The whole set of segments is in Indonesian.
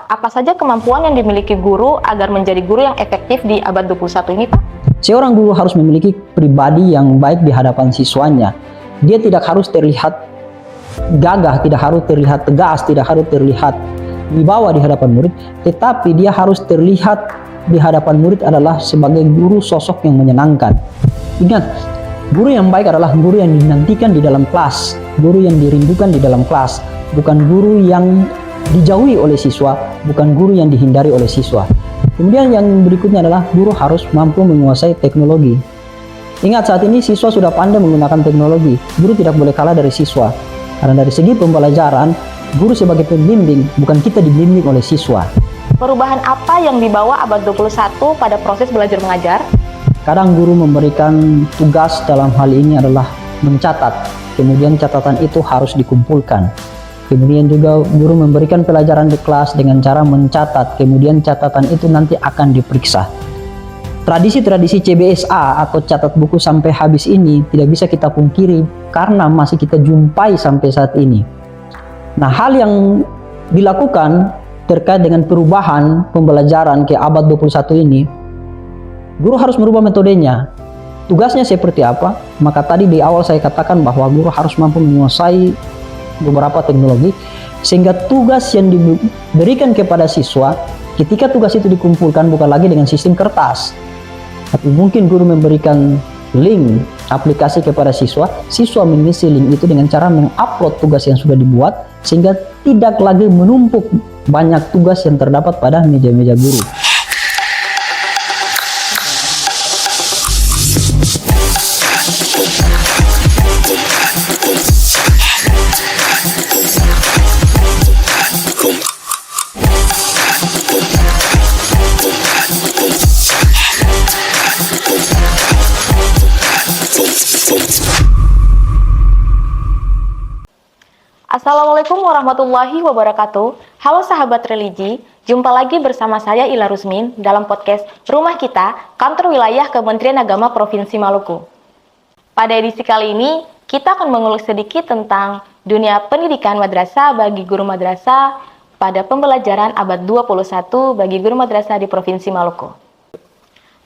Pak, apa saja kemampuan yang dimiliki guru agar menjadi guru yang efektif di abad 21 ini, Pak? Seorang guru harus memiliki pribadi yang baik di hadapan siswanya. Dia tidak harus terlihat gagah, tidak harus terlihat tegas, tidak harus terlihat wibawa di hadapan murid, tetapi dia harus terlihat di hadapan murid adalah sebagai guru sosok yang menyenangkan. Ingat, guru yang baik adalah guru yang dinantikan di dalam kelas, guru yang dirindukan di dalam kelas, bukan guru yang dijauhi oleh siswa, bukan guru yang dihindari oleh siswa. Kemudian yang berikutnya adalah guru harus mampu menguasai teknologi. Ingat, saat ini siswa sudah pandai menggunakan teknologi. Guru tidak boleh kalah dari siswa. Karena dari segi pembelajaran, guru sebagai pembimbing, bukan kita dibimbing oleh siswa. Perubahan apa yang dibawa abad 21 pada proses belajar mengajar? Kadang guru memberikan tugas dalam hal ini adalah mencatat. Kemudian catatan itu harus dikumpulkan. Kemudian juga guru memberikan pelajaran di kelas dengan cara mencatat. Kemudian catatan itu nanti akan diperiksa. Tradisi-tradisi CBSA atau catat buku sampai habis ini tidak bisa kita pungkiri karena masih kita jumpai sampai saat ini. Nah, hal yang dilakukan terkait dengan perubahan pembelajaran ke abad 21 ini, guru harus merubah metodenya. Tugasnya seperti apa? Maka tadi di awal saya katakan bahwa guru harus mampu menguasai beberapa teknologi, sehingga tugas yang diberikan kepada siswa ketika tugas itu dikumpulkan bukan lagi dengan sistem kertas, tapi mungkin guru memberikan link aplikasi kepada siswa, siswa mengisi link itu dengan cara mengupload tugas yang sudah dibuat, sehingga tidak lagi menumpuk banyak tugas yang terdapat pada meja-meja guru. Assalamualaikum warahmatullahi wabarakatuh. Halo sahabat religi, jumpa lagi bersama saya Ila Rusmin dalam podcast Rumah Kita, Kantor Wilayah Kementerian Agama Provinsi Maluku. Pada edisi kali ini, kita akan mengulik sedikit tentang dunia pendidikan madrasah bagi guru madrasah pada pembelajaran abad 21 bagi guru madrasah di Provinsi Maluku.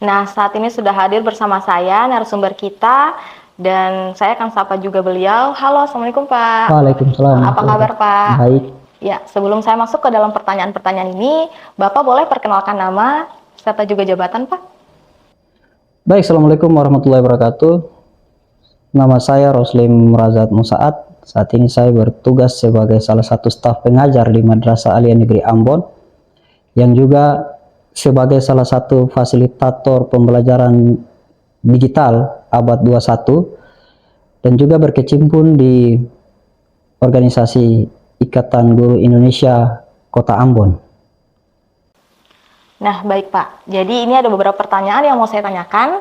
Nah, saat ini sudah hadir bersama saya narasumber kita, dan saya akan sapa juga beliau. Halo, Assalamualaikum Pak. Waalaikumsalam. Apa kabar Pak? Baik. Ya, sebelum saya masuk ke dalam pertanyaan-pertanyaan ini, Bapak boleh perkenalkan nama serta juga jabatan Pak? Baik, Assalamualaikum warahmatullahi wabarakatuh. Nama saya Roslim Razat Musaat. Saat ini saya bertugas sebagai salah satu staf pengajar di Madrasah Aliyah Negeri Ambon, yang juga sebagai salah satu fasilitator pembelajaran digital abad 21 dan juga berkecimpung di organisasi Ikatan Guru Indonesia Kota Ambon. Nah, baik Pak. Jadi ini ada beberapa pertanyaan yang mau saya tanyakan.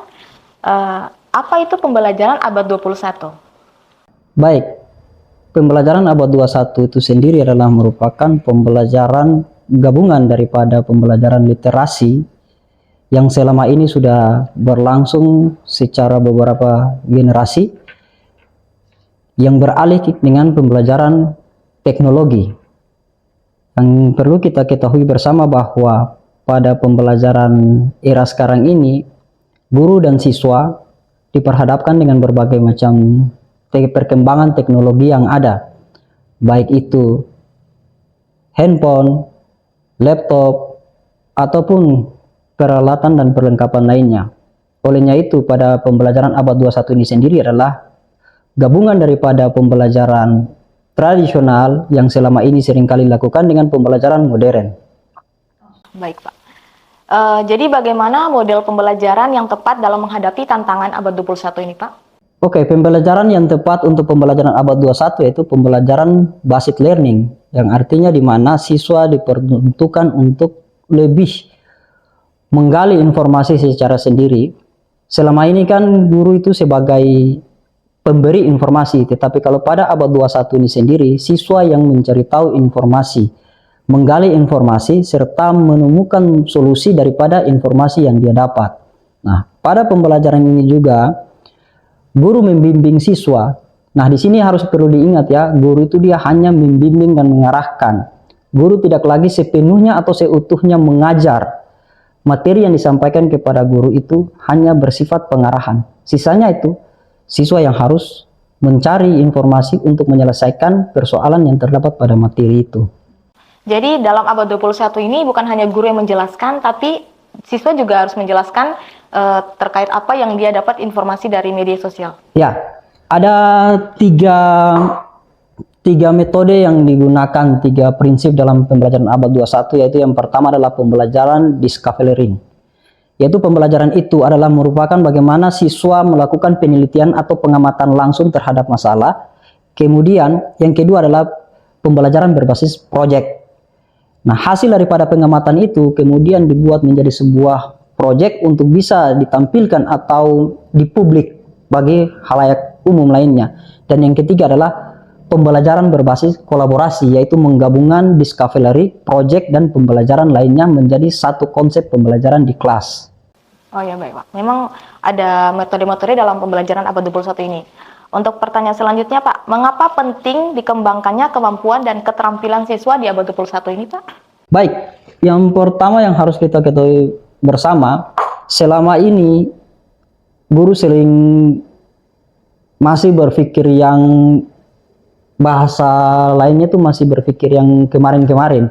Apa itu pembelajaran abad 21? Baik. Pembelajaran abad 21 itu sendiri adalah merupakan pembelajaran gabungan daripada pembelajaran literasi yang selama ini sudah berlangsung secara beberapa generasi, yang beralih dengan pembelajaran teknologi. Yang perlu kita ketahui bersama bahwa pada pembelajaran era sekarang ini, guru dan siswa diperhadapkan dengan berbagai macam perkembangan teknologi yang ada, baik itu handphone, laptop, ataupun peralatan dan perlengkapan lainnya. Olehnya itu, pada pembelajaran abad 21 ini sendiri adalah gabungan daripada pembelajaran tradisional yang selama ini seringkali dilakukan dengan pembelajaran modern. Baik Pak. Jadi bagaimana model pembelajaran yang tepat dalam menghadapi tantangan abad 21 ini Pak? Oke, pembelajaran yang tepat untuk pembelajaran abad 21 yaitu pembelajaran basic learning, yang artinya di mana siswa diperuntukkan untuk lebih menggali informasi secara sendiri. Selama ini kan guru itu sebagai pemberi informasi, tetapi kalau pada abad 21 ini sendiri, siswa yang mencari tahu informasi, menggali informasi, serta menemukan solusi daripada informasi yang dia dapat. Nah, pada pembelajaran ini juga, guru membimbing siswa. Nah, di sini harus perlu diingat ya, guru itu dia hanya membimbing dan mengarahkan. Guru tidak lagi sepenuhnya atau seutuhnya mengajar. Materi yang disampaikan kepada guru itu hanya bersifat pengarahan. Sisanya itu siswa yang harus mencari informasi untuk menyelesaikan persoalan yang terdapat pada materi itu. Jadi dalam abad 21 ini bukan hanya guru yang menjelaskan, tapi siswa juga harus menjelaskan terkait apa yang dia dapat informasi dari media sosial. Ya, ada tiga metode yang digunakan, tiga prinsip dalam pembelajaran abad 21, yaitu yang pertama adalah pembelajaran discovery. Yaitu pembelajaran itu adalah merupakan bagaimana siswa melakukan penelitian atau pengamatan langsung terhadap masalah. Kemudian yang kedua adalah pembelajaran berbasis proyek. Nah, hasil daripada pengamatan itu kemudian dibuat menjadi sebuah proyek untuk bisa ditampilkan atau dipublik bagi khalayak umum lainnya. Dan yang ketiga adalah pembelajaran berbasis kolaborasi, yaitu menggabungkan discovery, project, dan pembelajaran lainnya menjadi satu konsep pembelajaran di kelas. Oh ya, baik Pak. Memang ada metode-metode dalam pembelajaran abad 21 ini. Untuk pertanyaan selanjutnya Pak, mengapa penting dikembangkannya kemampuan dan keterampilan siswa di abad 21 ini Pak? Baik, yang pertama yang harus kita ketahui bersama, selama ini guru sering masih berpikir yang bahasa lainnya tuh masih berpikir yang kemarin-kemarin.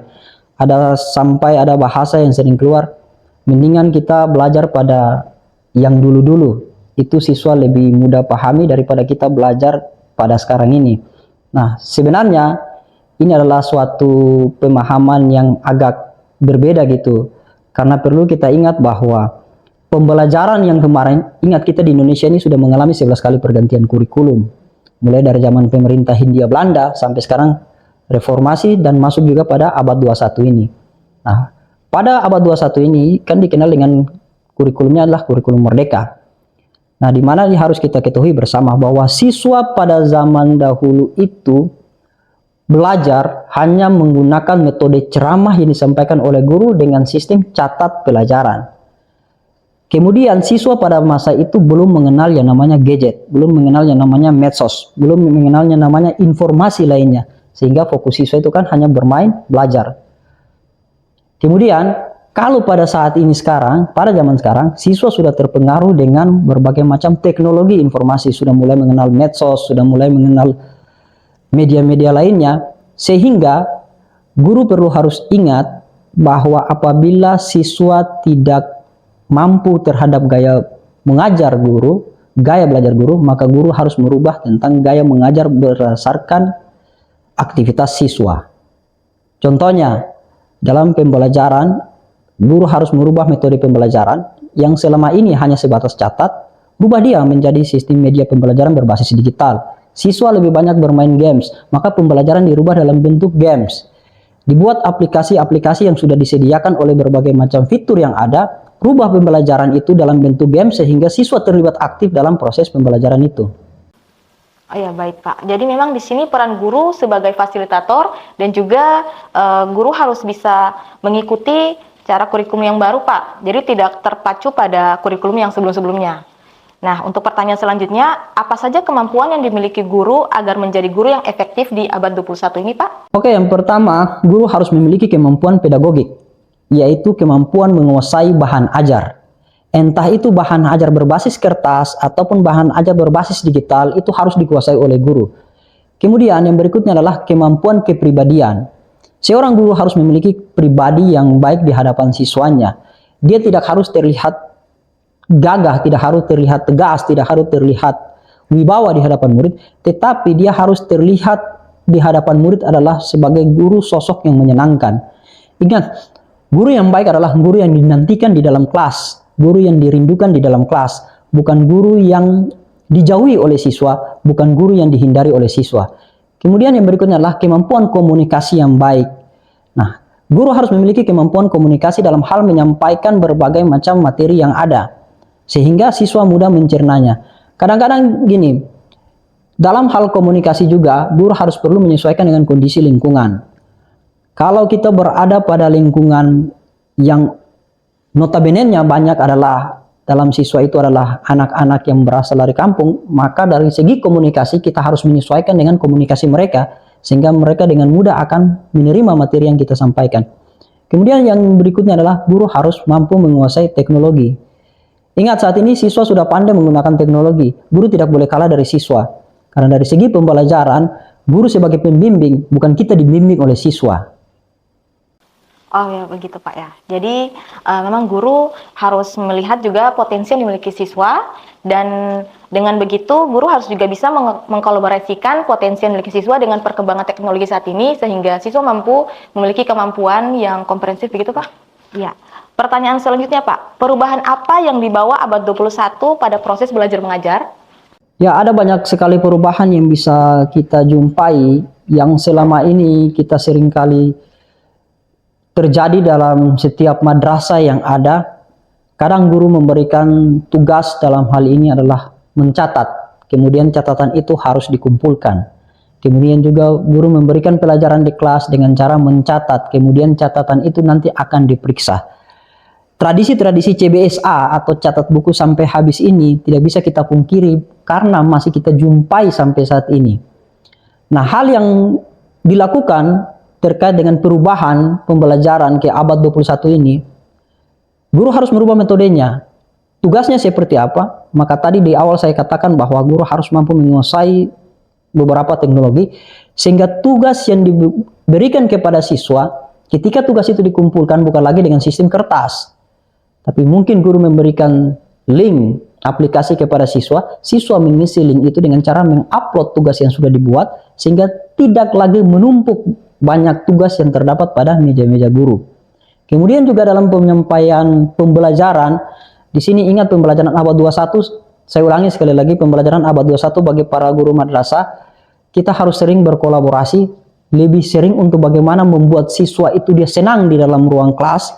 Sampai ada bahasa yang sering keluar, mendingan kita belajar pada yang dulu-dulu. Itu siswa lebih mudah pahami daripada kita belajar pada sekarang ini. Nah, sebenarnya ini adalah suatu pemahaman yang agak berbeda gitu. Karena perlu kita ingat bahwa pembelajaran yang kemarin, ingat kita di Indonesia ini sudah mengalami 11 kali pergantian kurikulum. Mulai dari zaman pemerintah Hindia Belanda sampai sekarang reformasi dan masuk juga pada abad 21 ini. Nah, pada abad 21 ini kan dikenal dengan kurikulumnya adalah kurikulum merdeka. Nah, di mana harus kita ketahui bersama bahwa siswa pada zaman dahulu itu belajar hanya menggunakan metode ceramah yang disampaikan oleh guru dengan sistem catat pelajaran. Kemudian siswa pada masa itu belum mengenal yang namanya gadget, belum mengenal yang namanya medsos, belum mengenal yang namanya informasi lainnya. Sehingga fokus siswa itu kan hanya bermain, belajar. Kemudian, kalau pada saat ini sekarang, pada zaman sekarang, siswa sudah terpengaruh dengan berbagai macam teknologi informasi. Sudah mulai mengenal medsos, sudah mulai mengenal media-media lainnya. Sehingga, guru perlu harus ingat bahwa apabila siswa tidak mampu terhadap gaya mengajar guru, gaya belajar guru, maka guru harus merubah tentang gaya mengajar berdasarkan aktivitas siswa. Contohnya, dalam pembelajaran, guru harus merubah metode pembelajaran yang selama ini hanya sebatas catat, rubah dia menjadi sistem media pembelajaran berbasis digital. Siswa lebih banyak bermain games, maka pembelajaran dirubah dalam bentuk games. Dibuat aplikasi-aplikasi yang sudah disediakan oleh berbagai macam fitur yang ada, rubah pembelajaran itu dalam bentuk game sehingga siswa terlibat aktif dalam proses pembelajaran itu. Oh ya, baik Pak. Jadi memang di sini peran guru sebagai fasilitator dan juga guru harus bisa mengikuti cara kurikulum yang baru Pak. Jadi tidak terpacu pada kurikulum yang sebelum-sebelumnya. Nah, untuk pertanyaan selanjutnya, apa saja kemampuan yang dimiliki guru agar menjadi guru yang efektif di abad 21 ini Pak? Oke, yang pertama, guru harus memiliki kemampuan pedagogik, yaitu kemampuan menguasai bahan ajar. Entah itu bahan ajar berbasis kertas ataupun bahan ajar berbasis digital, itu harus dikuasai oleh guru. Kemudian yang berikutnya adalah kemampuan kepribadian. Seorang guru harus memiliki pribadi yang baik di hadapan siswanya. Dia tidak harus terlihat gagah, tidak harus terlihat tegas, tidak harus terlihat wibawa di hadapan murid, tetapi dia harus terlihat di hadapan murid adalah sebagai guru sosok yang menyenangkan. Ingat, guru yang baik adalah guru yang dinantikan di dalam kelas, guru yang dirindukan di dalam kelas, bukan guru yang dijauhi oleh siswa, bukan guru yang dihindari oleh siswa. Kemudian yang berikutnya adalah kemampuan komunikasi yang baik. Nah, guru harus memiliki kemampuan komunikasi dalam hal menyampaikan berbagai macam materi yang ada, sehingga siswa mudah mencernanya. Kadang-kadang gini, dalam hal komunikasi juga, guru harus perlu menyesuaikan dengan kondisi lingkungan. Kalau kita berada pada lingkungan yang notabene-nya banyak adalah dalam siswa itu adalah anak-anak yang berasal dari kampung, maka dari segi komunikasi kita harus menyesuaikan dengan komunikasi mereka sehingga mereka dengan mudah akan menerima materi yang kita sampaikan. Kemudian yang berikutnya adalah guru harus mampu menguasai teknologi. Ingat, saat ini siswa sudah pandai menggunakan teknologi. Guru tidak boleh kalah dari siswa. Karena dari segi pembelajaran, guru sebagai pembimbing, bukan kita dibimbing oleh siswa. Oh ya, begitu Pak ya. Jadi memang guru harus melihat juga potensi yang dimiliki siswa, dan dengan begitu guru harus juga bisa mengkolaborasikan potensi yang dimiliki siswa dengan perkembangan teknologi saat ini, sehingga siswa mampu memiliki kemampuan yang komprehensif, begitu Pak? Iya. Pertanyaan selanjutnya Pak, perubahan apa yang dibawa abad 21 pada proses belajar mengajar? Ya, ada banyak sekali perubahan yang bisa kita jumpai yang selama ini kita seringkali terjadi dalam setiap madrasah yang ada. Kadang guru memberikan tugas dalam hal ini adalah mencatat, kemudian catatan itu harus dikumpulkan. Kemudian juga guru memberikan pelajaran di kelas dengan cara mencatat, kemudian catatan itu nanti akan diperiksa. Tradisi-tradisi CBSA atau catat buku sampai habis ini tidak bisa kita pungkiri karena masih kita jumpai sampai saat ini. Nah, hal yang dilakukan terkait dengan perubahan pembelajaran ke abad 21 ini, guru harus merubah metodenya. Tugasnya seperti apa? Maka tadi di awal saya katakan bahwa guru harus mampu menguasai beberapa teknologi, sehingga tugas yang diberikan kepada siswa, ketika tugas itu dikumpulkan bukan lagi dengan sistem kertas, tapi mungkin guru memberikan link aplikasi kepada siswa, siswa mengisi link itu dengan cara mengupload tugas yang sudah dibuat, sehingga tidak lagi menumpuk banyak tugas yang terdapat pada meja-meja guru. Kemudian juga dalam penyampaian pembelajaran, di sini ingat pembelajaran abad 21, saya ulangi sekali lagi, pembelajaran abad 21 bagi para guru madrasah, kita harus sering berkolaborasi, lebih sering untuk bagaimana membuat siswa itu dia senang di dalam ruang kelas.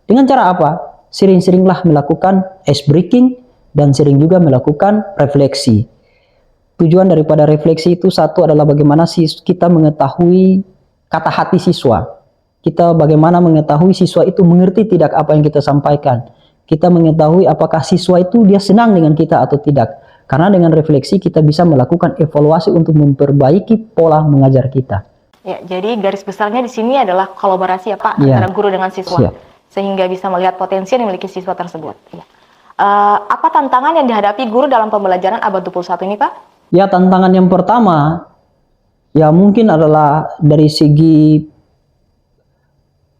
Dengan cara apa? Sering-seringlah melakukan ice breaking dan sering juga melakukan refleksi. Tujuan daripada refleksi itu satu adalah bagaimana kita mengetahui kata hati siswa. Kita bagaimana mengetahui siswa itu mengerti tidak apa yang kita sampaikan. Kita mengetahui apakah siswa itu dia senang dengan kita atau tidak. Karena dengan refleksi kita bisa melakukan evaluasi untuk memperbaiki pola mengajar kita. Ya, jadi garis besarnya di sini adalah kolaborasi ya Pak, antara guru dengan siswa. Siap. Sehingga bisa melihat potensi yang dimiliki siswa tersebut. Ya. Apa tantangan yang dihadapi guru dalam pembelajaran abad 21 ini Pak? Ya, tantangan yang pertama ya mungkin adalah dari segi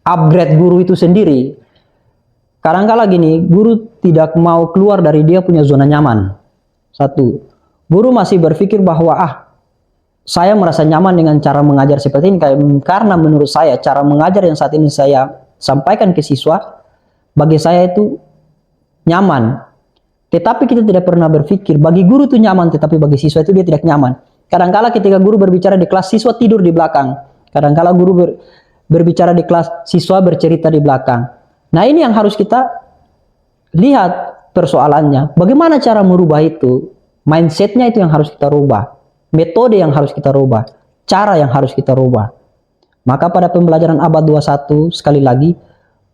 upgrade guru itu sendiri. Kadang-kala gini, guru tidak mau keluar dari dia punya zona nyaman. Satu, guru masih berpikir bahwa saya merasa nyaman dengan cara mengajar seperti ini karena menurut saya cara mengajar yang saat ini saya sampaikan ke siswa bagi saya itu nyaman. Tetapi kita tidak pernah berpikir bagi guru itu nyaman, tetapi bagi siswa itu dia tidak nyaman. Kadangkala ketika guru berbicara di kelas, siswa tidur di belakang. Kadangkala guru berbicara di kelas, siswa bercerita di belakang. Nah, ini yang harus kita lihat persoalannya. Bagaimana cara merubah itu? Mindsetnya itu yang harus kita rubah. Metode yang harus kita rubah. Cara yang harus kita rubah. Maka pada pembelajaran abad 21, sekali lagi,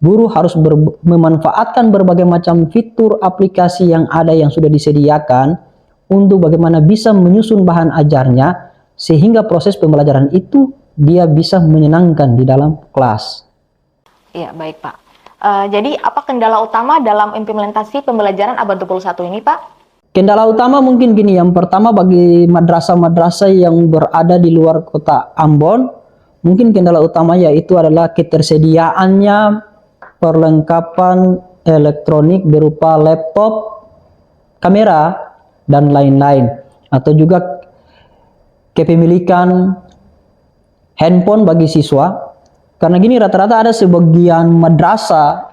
guru harus memanfaatkan berbagai macam fitur aplikasi yang ada yang sudah disediakan untuk bagaimana bisa menyusun bahan ajarnya sehingga proses pembelajaran itu dia bisa menyenangkan di dalam kelas. Iya, baik Pak. Jadi apa kendala utama dalam implementasi pembelajaran abad 21 ini Pak? Kendala utama mungkin gini, yang pertama bagi madrasah-madrasah yang berada di luar kota Ambon, mungkin kendala utama yaitu adalah ketersediaannya perlengkapan elektronik berupa laptop, kamera, dan lain-lain, atau juga kepemilikan handphone bagi siswa. Karena gini, rata-rata ada sebagian madrasah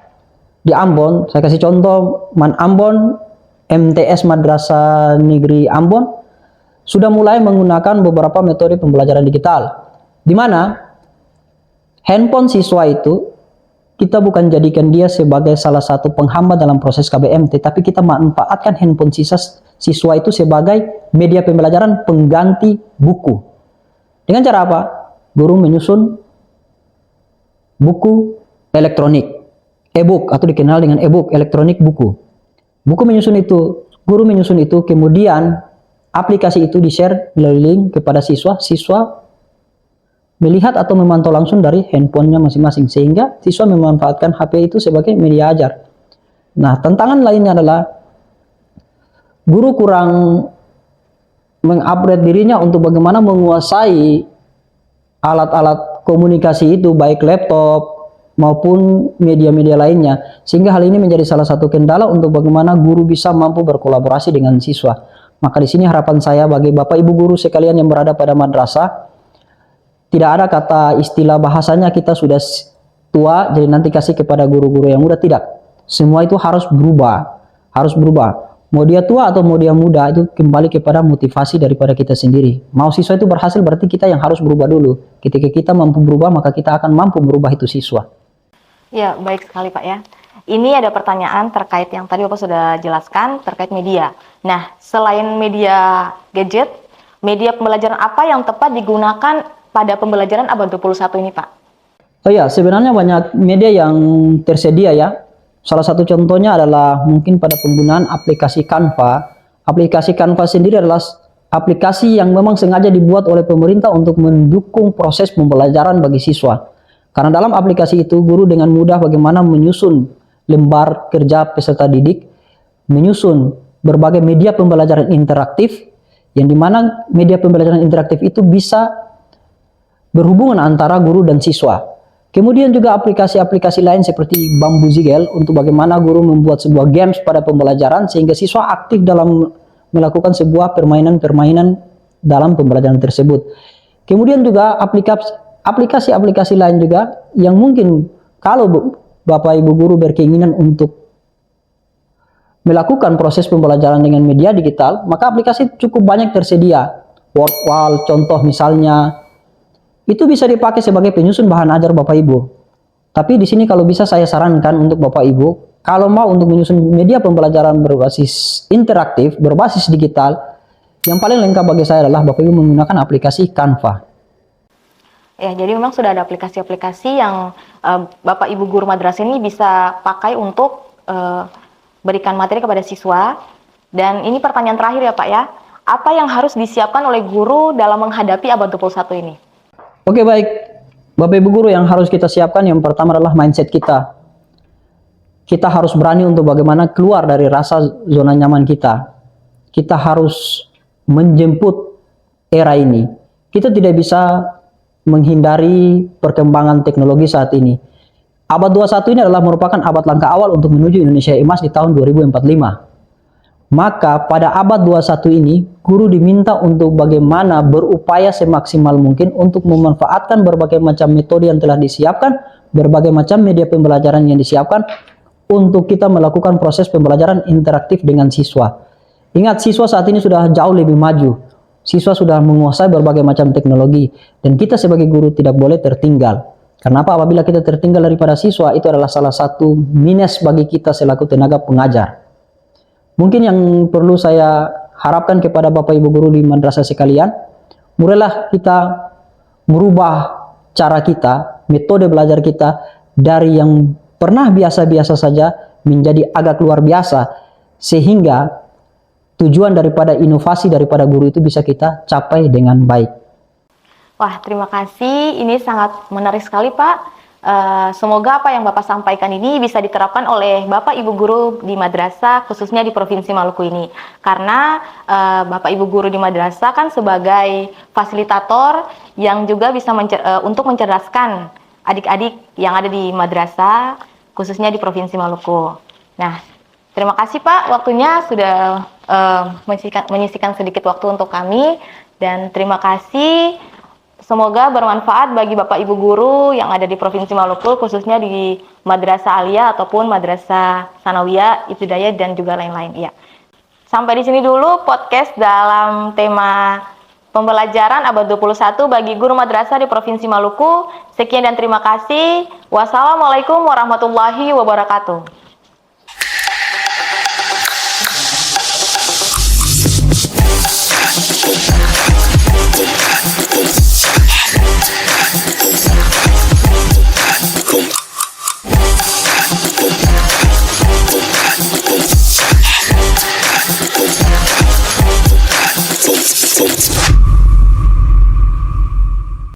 di Ambon, saya kasih contoh Man Ambon, MTS Madrasah Negeri Ambon sudah mulai menggunakan beberapa metode pembelajaran digital, di mana handphone siswa itu kita bukan jadikan dia sebagai salah satu penghambat dalam proses KBM, tetapi kita manfaatkan handphone siswa itu sebagai media pembelajaran pengganti buku. Dengan cara apa? Guru menyusun buku elektronik, e-book atau dikenal dengan e-book, elektronik buku. Buku menyusun itu, guru menyusun itu, kemudian aplikasi itu di-share melalui link kepada siswa. Siswa melihat atau memantau langsung dari handphonenya masing-masing, sehingga siswa memanfaatkan HP itu sebagai media ajar. Nah, tantangan lainnya adalah guru kurang mengupgrade dirinya untuk bagaimana menguasai alat-alat komunikasi itu, baik laptop maupun media-media lainnya, sehingga hal ini menjadi salah satu kendala untuk bagaimana guru bisa mampu berkolaborasi dengan siswa. Maka di sini harapan saya bagi Bapak Ibu guru sekalian yang berada pada madrasah, tidak ada kata istilah bahasanya kita sudah tua jadi nanti kasih kepada guru-guru yang muda, tidak. Semua itu harus berubah, harus berubah. Mau dia tua atau mau dia muda, itu kembali kepada motivasi daripada kita sendiri. Mau siswa itu berhasil, berarti kita yang harus berubah dulu. Ketika kita mampu berubah, maka kita akan mampu merubah itu siswa. Ya, baik sekali Pak ya. Ini ada pertanyaan terkait yang tadi Bapak sudah jelaskan terkait media. Nah, selain media gadget, media pembelajaran apa yang tepat digunakan pada pembelajaran abad 21 ini Pak? Oh ya, sebenarnya banyak media yang tersedia ya. Salah satu contohnya adalah mungkin pada penggunaan aplikasi Canva. Aplikasi Canva sendiri adalah aplikasi yang memang sengaja dibuat oleh pemerintah untuk mendukung proses pembelajaran bagi siswa. Karena dalam aplikasi itu, guru dengan mudah bagaimana menyusun lembar kerja peserta didik, menyusun berbagai media pembelajaran interaktif, yang dimana media pembelajaran interaktif itu bisa berhubungan antara guru dan siswa. Kemudian juga aplikasi-aplikasi lain seperti Bambuzigal untuk bagaimana guru membuat sebuah games pada pembelajaran sehingga siswa aktif dalam melakukan sebuah permainan-permainan dalam pembelajaran tersebut. Kemudian juga aplikasi-aplikasi lain juga yang mungkin kalau Bapak Ibu guru berkeinginan untuk melakukan proses pembelajaran dengan media digital, maka aplikasi cukup banyak tersedia. Wordwall contoh misalnya, itu bisa dipakai sebagai penyusun bahan ajar Bapak Ibu. Tapi di sini kalau bisa saya sarankan untuk Bapak Ibu, kalau mau untuk menyusun media pembelajaran berbasis interaktif, berbasis digital, yang paling lengkap bagi saya adalah Bapak Ibu menggunakan aplikasi Canva. Ya, jadi memang sudah ada aplikasi-aplikasi yang Bapak Ibu guru madrasah ini bisa pakai untuk berikan materi kepada siswa. Dan ini pertanyaan terakhir ya Pak ya, apa yang harus disiapkan oleh guru dalam menghadapi abad 21 ini? Oke, baik. Bapak Ibu guru, yang harus kita siapkan yang pertama adalah mindset kita. Kita harus berani untuk bagaimana keluar dari rasa zona nyaman kita. Kita harus menjemput era ini. Kita tidak bisa menghindari perkembangan teknologi saat ini. Abad 21 ini adalah merupakan abad langkah awal untuk menuju Indonesia emas di tahun 2045. Maka pada abad 21 ini, guru diminta untuk bagaimana berupaya semaksimal mungkin untuk memanfaatkan berbagai macam metode yang telah disiapkan, berbagai macam media pembelajaran yang disiapkan, untuk kita melakukan proses pembelajaran interaktif dengan siswa. Ingat, siswa saat ini sudah jauh lebih maju. Siswa sudah menguasai berbagai macam teknologi, dan kita sebagai guru tidak boleh tertinggal. Kenapa? Apabila kita tertinggal daripada siswa, itu adalah salah satu minus bagi kita selaku tenaga pengajar. Mungkin yang perlu saya harapkan kepada Bapak Ibu guru di madrasah sekalian, mulailah kita merubah cara kita, metode belajar kita dari yang pernah biasa-biasa saja menjadi agak luar biasa, sehingga tujuan daripada inovasi daripada guru itu bisa kita capai dengan baik. Wah, terima kasih. Ini sangat menarik sekali Pak. Semoga apa yang Bapak sampaikan ini bisa diterapkan oleh Bapak Ibu guru di madrasah, khususnya di Provinsi Maluku ini. Karena Bapak Ibu guru di madrasah kan sebagai fasilitator yang juga bisa untuk mencerdaskan adik-adik yang ada di madrasah, khususnya di Provinsi Maluku. Nah, terima kasih Pak, waktunya sudah menyisihkan sedikit waktu untuk kami, dan terima kasih. Semoga bermanfaat bagi Bapak Ibu guru yang ada di Provinsi Maluku, khususnya di Madrasah Aliyah ataupun Madrasah Sanawiyah, Ibtidaiyah, dan juga lain-lain. Ya. Sampai di sini dulu podcast dalam tema pembelajaran abad 21 bagi guru madrasah di Provinsi Maluku. Sekian dan terima kasih. Wassalamualaikum warahmatullahi wabarakatuh.